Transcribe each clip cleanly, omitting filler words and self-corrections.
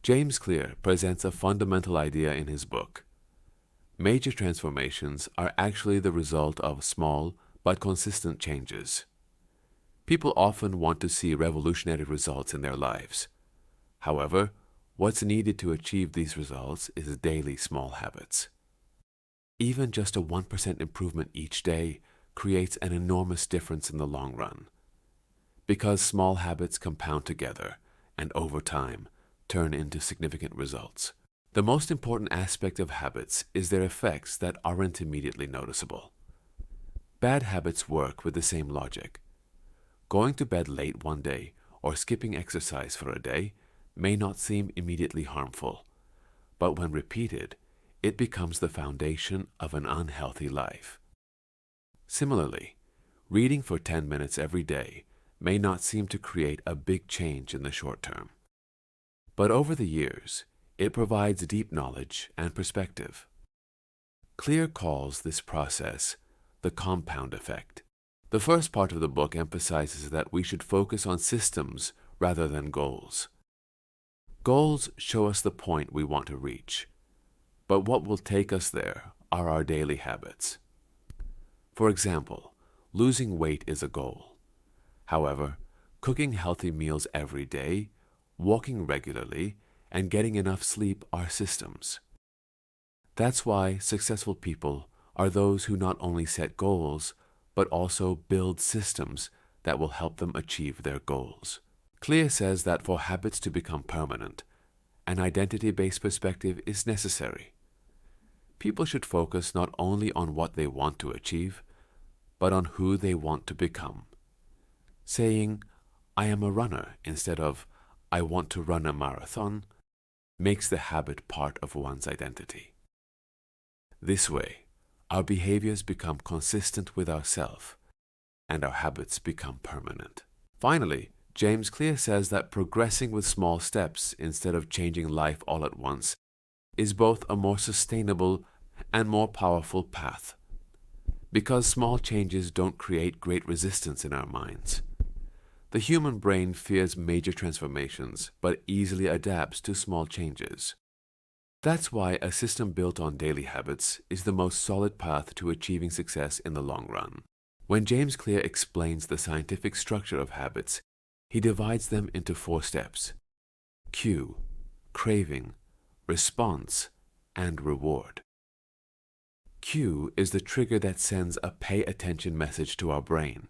James Clear presents a fundamental idea in his book. Major transformations are actually the result of small but consistent changes. People often want to see revolutionary results in their lives. However, what's needed to achieve these results is daily small habits. Even just a 1% improvement each day creates an enormous difference in the long run. Because small habits compound together and over time turn into significant results. The most important aspect of habits is their effects that aren't immediately noticeable. Bad habits work with the same logic. Going to bed late one day or skipping exercise for a day may not seem immediately harmful, but when repeated, it becomes the foundation of an unhealthy life. Similarly, reading for 10 minutes every day may not seem to create a big change in the short term. But over the years, it provides deep knowledge and perspective. Clear calls this process the compound effect. The first part of the book emphasizes that we should focus on systems rather than goals. Goals show us the point we want to reach, but what will take us there are our daily habits. For example, losing weight is a goal. However, cooking healthy meals every day, walking regularly, and getting enough sleep are systems. That's why successful people are those who not only set goals, but also build systems that will help them achieve their goals. Clear says that for habits to become permanent, an identity-based perspective is necessary. People should focus not only on what they want to achieve, but on who they want to become. Saying, "I am a runner," instead of "I want to run a marathon," makes the habit part of one's identity. This way, our behaviors become consistent with ourselves, and our habits become permanent. Finally, James Clear says that progressing with small steps instead of changing life all at once is both a more sustainable and more powerful path. Because small changes don't create great resistance in our minds. The human brain fears major transformations, but easily adapts to small changes. That's why a system built on daily habits is the most solid path to achieving success in the long run. When James Clear explains the scientific structure of habits, he divides them into 4 steps: cue, craving, response, and reward. Cue is the trigger that sends a pay attention message to our brain.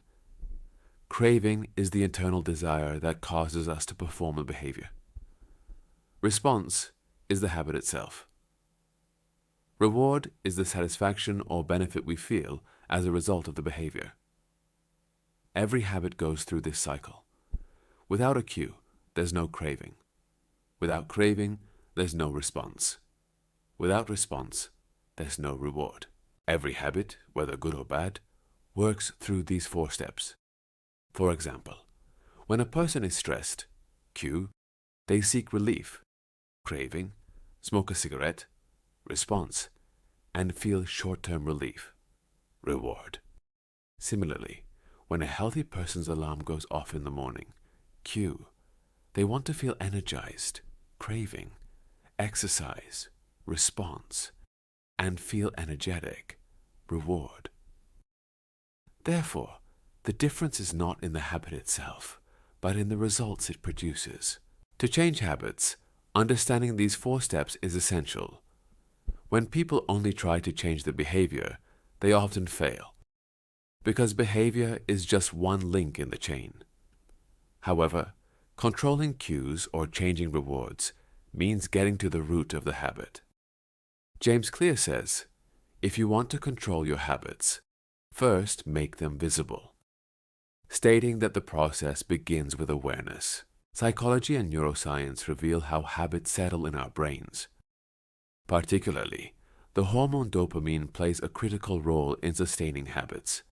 Craving is the internal desire that causes us to perform a behavior. Response is the habit itself. Reward is the satisfaction or benefit we feel as a result of the behavior. Every habit goes through this cycle. Without a cue, there's no craving. Without craving, there's no response. Without response, there's no reward. Every habit, whether good or bad, works through these 4 steps. For example, when a person is stressed, cue, they seek relief, craving, smoke a cigarette, response, and feel short-term relief, reward. Similarly, when a healthy person's alarm goes off in the morning, cue, they want to feel energized, craving, exercise, response, and feel energetic, reward. Therefore, the difference is not in the habit itself, but in the results it produces. To change habits, understanding these 4 steps is essential. When people only try to change the behavior, they often fail, because behavior is just one link in the chain. However, controlling cues or changing rewards means getting to the root of the habit. James Clear says, if you want to control your habits, first make them visible, stating that the process begins with awareness. Psychology and neuroscience reveal how habits settle in our brains. Particularly, the hormone dopamine plays a critical role in sustaining habits.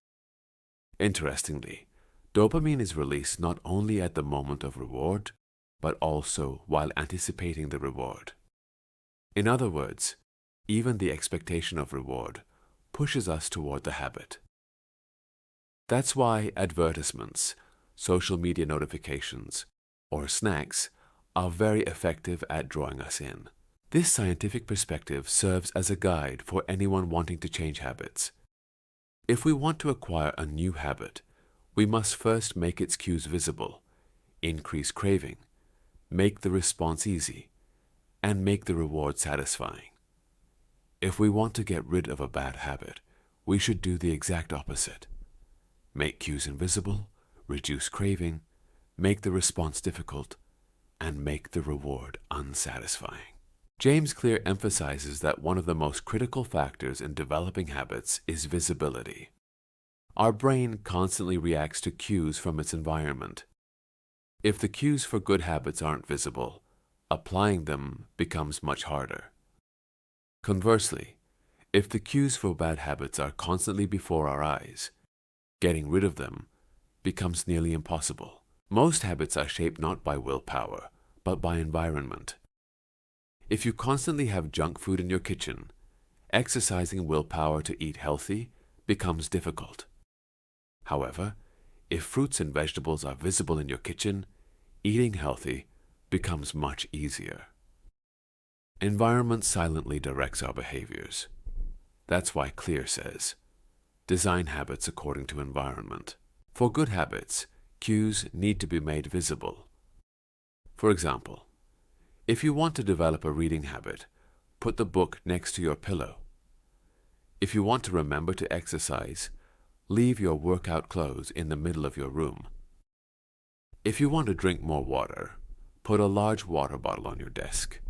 Interestingly, dopamine is released not only at the moment of reward, but also while anticipating the reward. In other words, even the expectation of reward pushes us toward the habit. That's why advertisements, social media notifications, or snacks are very effective at drawing us in. This scientific perspective serves as a guide for anyone wanting to change habits. If we want to acquire a new habit, we must first make its cues visible, increase craving, make the response easy, and make the reward satisfying. If we want to get rid of a bad habit, we should do the exact opposite. Make cues invisible, reduce craving, make the response difficult, and make the reward unsatisfying. James Clear emphasizes that one of the most critical factors in developing habits is visibility. Our brain constantly reacts to cues from its environment. If the cues for good habits aren't visible, applying them becomes much harder. Conversely, if the cues for bad habits are constantly before our eyes, getting rid of them becomes nearly impossible. Most habits are shaped not by willpower, but by environment. If you constantly have junk food in your kitchen, exercising willpower to eat healthy becomes difficult. However, if fruits and vegetables are visible in your kitchen, eating healthy becomes much easier. Environment silently directs our behaviors. That's why Clear says, design habits according to environment. For good habits, cues need to be made visible. For example, if you want to develop a reading habit, put the book next to your pillow. If you want to remember to exercise, leave your workout clothes in the middle of your room. If you want to drink more water, put a large water bottle on your desk.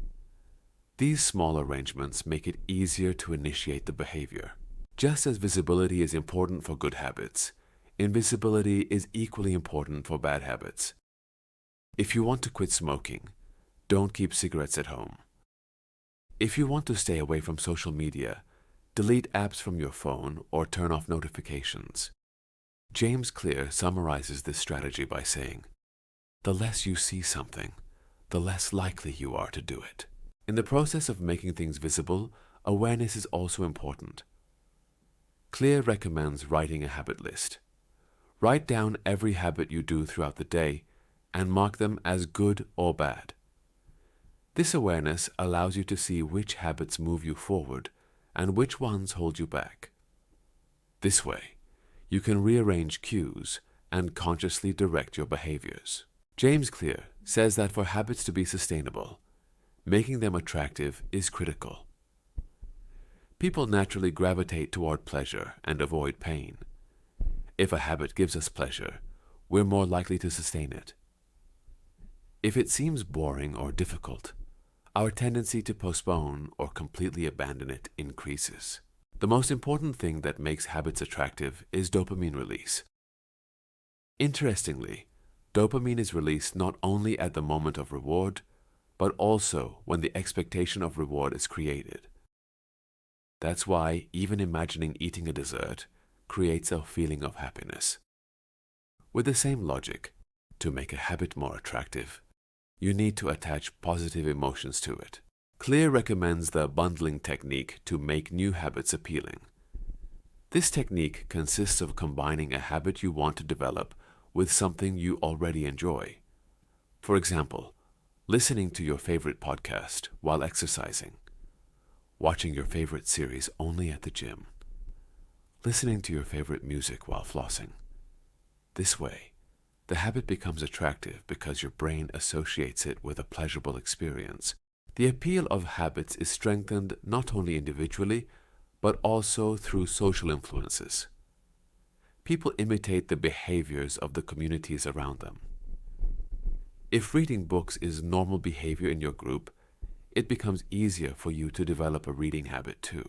These small arrangements make it easier to initiate the behavior. Just as visibility is important for good habits, invisibility is equally important for bad habits. If you want to quit smoking, don't keep cigarettes at home. If you want to stay away from social media, delete apps from your phone or turn off notifications. James Clear summarizes this strategy by saying, the less you see something, the less likely you are to do it. In the process of making things visible, awareness is also important. Clear recommends writing a habit list. Write down every habit you do throughout the day and mark them as good or bad. This awareness allows you to see which habits move you forward and which ones hold you back. This way, you can rearrange cues and consciously direct your behaviors. James Clear says that for habits to be sustainable, making them attractive is critical. People naturally gravitate toward pleasure and avoid pain. If a habit gives us pleasure, we're more likely to sustain it. If it seems boring or difficult, our tendency to postpone or completely abandon it increases. The most important thing that makes habits attractive is dopamine release. Interestingly, dopamine is released not only at the moment of reward, but also when the expectation of reward is created. That's why even imagining eating a dessert creates a feeling of happiness. With the same logic, to make a habit more attractive, you need to attach positive emotions to it. Clear recommends the bundling technique to make new habits appealing. This technique consists of combining a habit you want to develop with something you already enjoy. For example, listening to your favorite podcast while exercising, watching your favorite series only at the gym, listening to your favorite music while flossing. This way, the habit becomes attractive because your brain associates it with a pleasurable experience. The appeal of habits is strengthened not only individually, but also through social influences. People imitate the behaviors of the communities around them. If reading books is normal behavior in your group, it becomes easier for you to develop a reading habit too.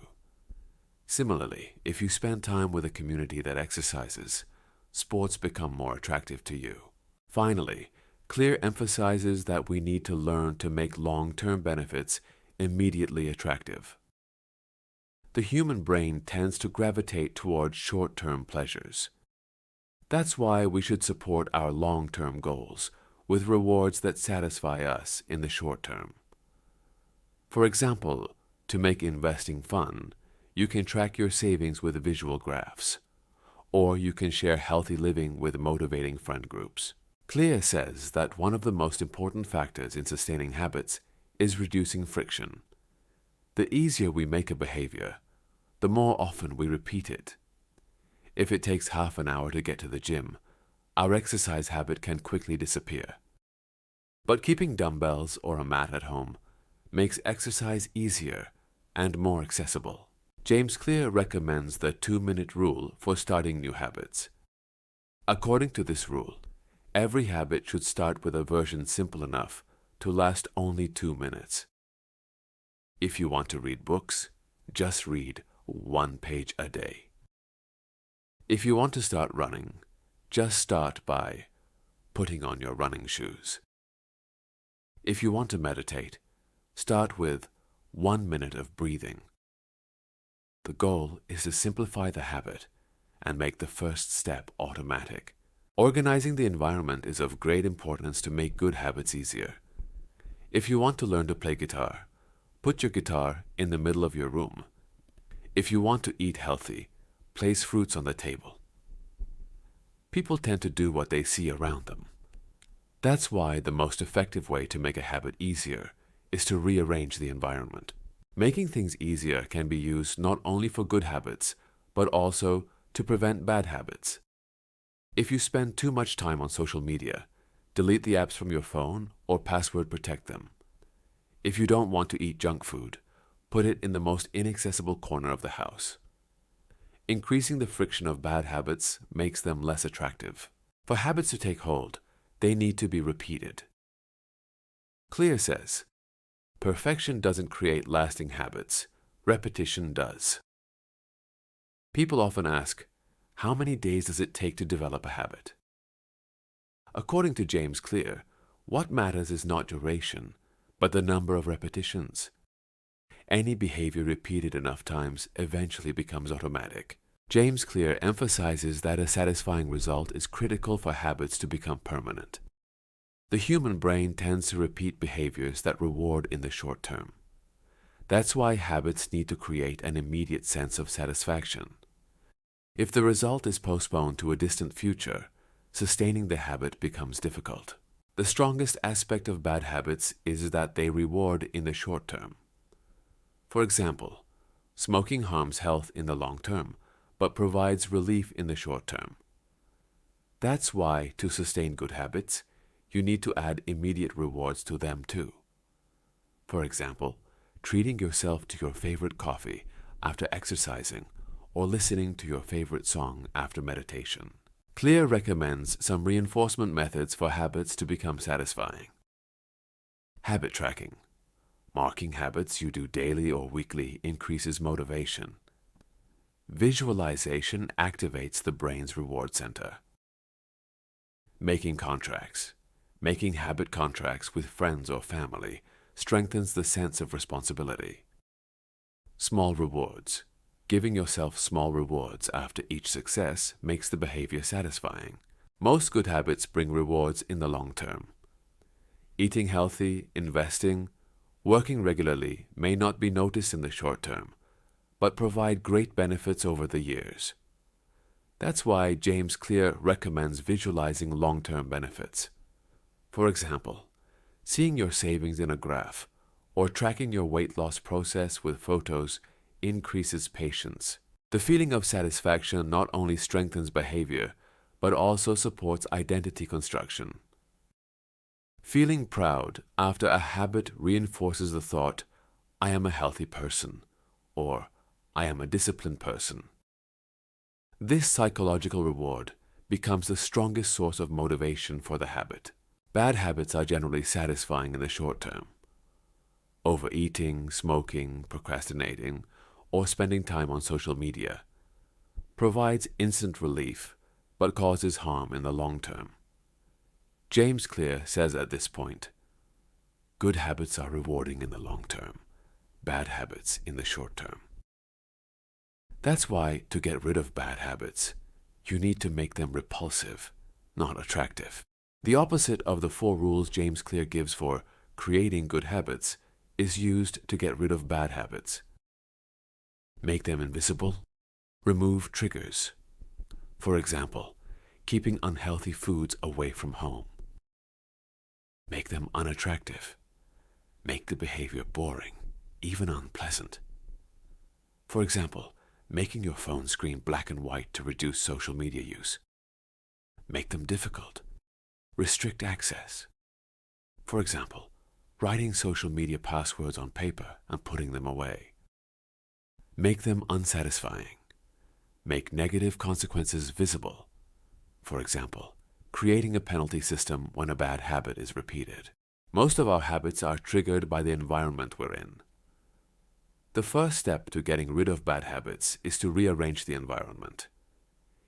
Similarly, if you spend time with a community that exercises, sports become more attractive to you. Finally, Clear emphasizes that we need to learn to make long-term benefits immediately attractive. The human brain tends to gravitate towards short-term pleasures. That's why we should support our long-term goals with rewards that satisfy us in the short term. For example, to make investing fun, you can track your savings with visual graphs, or you can share healthy living with motivating friend groups. Clear says that one of the most important factors in sustaining habits is reducing friction. The easier we make a behavior, the more often we repeat it. If it takes half an hour to get to the gym, our exercise habit can quickly disappear. But keeping dumbbells or a mat at home makes exercise easier and more accessible. James Clear recommends the 2-minute rule for starting new habits. According to this rule, every habit should start with a version simple enough to last only 2 minutes. If you want to read books, just read 1 page a day. If you want to start running, just start by putting on your running shoes. If you want to meditate, start with 1 minute of breathing. The goal is to simplify the habit and make the first step automatic. Organizing the environment is of great importance to make good habits easier. If you want to learn to play guitar, put your guitar in the middle of your room. If you want to eat healthy, place fruits on the table. People tend to do what they see around them. That's why the most effective way to make a habit easier is to rearrange the environment. Making things easier can be used not only for good habits, but also to prevent bad habits. If you spend too much time on social media, delete the apps from your phone or password protect them. If you don't want to eat junk food, put it in the most inaccessible corner of the house. Increasing the friction of bad habits makes them less attractive. For habits to take hold, they need to be repeated. Clear says, perfection doesn't create lasting habits, repetition does. People often ask, how many days does it take to develop a habit? According to James Clear, what matters is not duration, but the number of repetitions. Any behavior repeated enough times eventually becomes automatic. James Clear emphasizes that a satisfying result is critical for habits to become permanent. The human brain tends to repeat behaviors that reward in the short term. That's why habits need to create an immediate sense of satisfaction. If the result is postponed to a distant future, sustaining the habit becomes difficult. The strongest aspect of bad habits is that they reward in the short term. For example, smoking harms health in the long term, but provides relief in the short term. That's why, to sustain good habits, you need to add immediate rewards to them too. For example, treating yourself to your favorite coffee after exercising or listening to your favorite song after meditation. Clear recommends some reinforcement methods for habits to become satisfying. Habit tracking. Marking habits you do daily or weekly increases motivation. Visualization activates the brain's reward center. Making contracts. Making habit contracts with friends or family strengthens the sense of responsibility. Small rewards. Giving yourself small rewards after each success makes the behavior satisfying. Most good habits bring rewards in the long term. Eating healthy, investing, working regularly may not be noticed in the short term, but provide great benefits over the years. That's why James Clear recommends visualizing long-term benefits. For example, seeing your savings in a graph or tracking your weight loss process with photos increases patience. The feeling of satisfaction not only strengthens behavior, but also supports identity construction. Feeling proud after a habit reinforces the thought, I am a healthy person, or I am a disciplined person. This psychological reward becomes the strongest source of motivation for the habit. Bad habits are generally satisfying in the short term. Overeating, smoking, procrastinating, or spending time on social media provides instant relief but causes harm in the long term. James Clear says at this point, good habits are rewarding in the long term, bad habits in the short term. That's why, to get rid of bad habits, you need to make them repulsive, not attractive. The opposite of the 4 rules James Clear gives for creating good habits is used to get rid of bad habits. Make them invisible. Remove triggers. For example, keeping unhealthy foods away from home. Make them unattractive. Make the behavior boring, even unpleasant. For example, making your phone screen black and white to reduce social media use. Make them difficult. Restrict access. For example, writing social media passwords on paper and putting them away. Make them unsatisfying. Make negative consequences visible. For example, creating a penalty system when a bad habit is repeated. Most of our habits are triggered by the environment we're in. The first step to getting rid of bad habits is to rearrange the environment.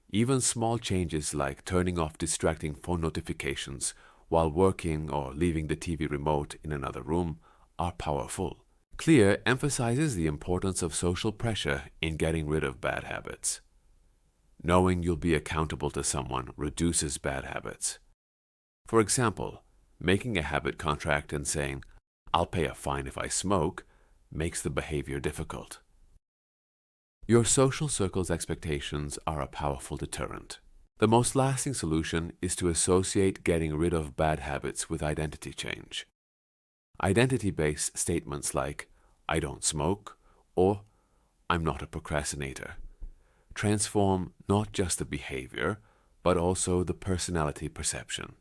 Even small changes like turning off distracting phone notifications while working or leaving the TV remote in another room are powerful. Clear emphasizes the importance of social pressure in getting rid of bad habits. Knowing you'll be accountable to someone reduces bad habits. For example, making a habit contract and saying, "I'll pay a fine if I smoke," makes the behavior difficult. Your social circle's expectations are a powerful deterrent. The most lasting solution is to associate getting rid of bad habits with identity change. Identity-based statements like, "I don't smoke," or "I'm not a procrastinator," transform not just the behavior, but also the personality perception.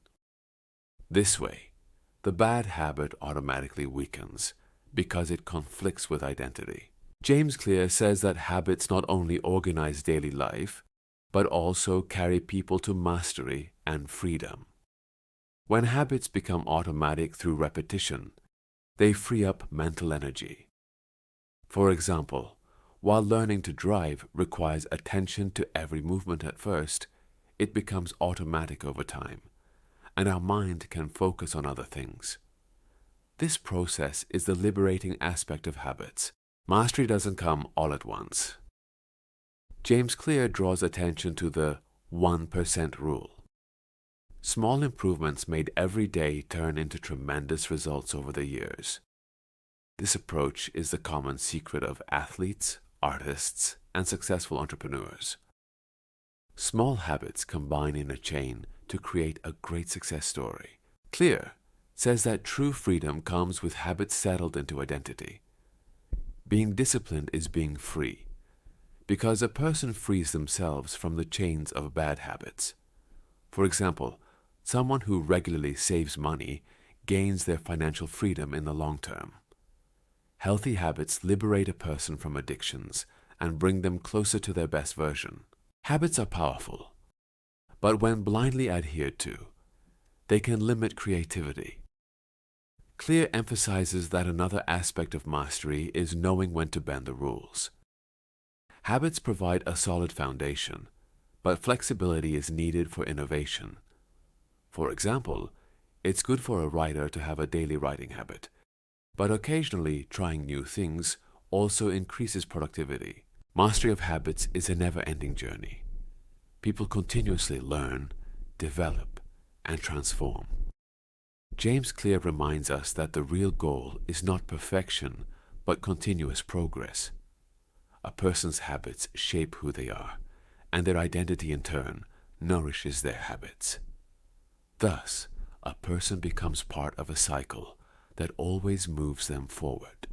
This way, the bad habit automatically weakens because it conflicts with identity. James Clear says that habits not only organize daily life, but also carry people to mastery and freedom. When habits become automatic through repetition, they free up mental energy. For example, while learning to drive requires attention to every movement at first, it becomes automatic over time, and our mind can focus on other things. This process is the liberating aspect of habits. Mastery doesn't come all at once. James Clear draws attention to the 1% rule. Small improvements made every day turn into tremendous results over the years. This approach is the common secret of athletes, artists, and successful entrepreneurs. Small habits combine in a chain to create a great success story. Clear says that true freedom comes with habits settled into identity. Being disciplined is being free, because a person frees themselves from the chains of bad habits. For example, someone who regularly saves money gains their financial freedom in the long term. Healthy habits liberate a person from addictions and bring them closer to their best version. Habits are powerful, but when blindly adhered to, they can limit creativity. Clear emphasizes that another aspect of mastery is knowing when to bend the rules. Habits provide a solid foundation, but flexibility is needed for innovation. For example, it's good for a writer to have a daily writing habit, but occasionally trying new things also increases productivity. Mastery of habits is a never-ending journey. People continuously learn, develop, and transform. James Clear reminds us that the real goal is not perfection, but continuous progress. A person's habits shape who they are, and their identity in turn nourishes their habits. Thus, a person becomes part of a cycle that always moves them forward.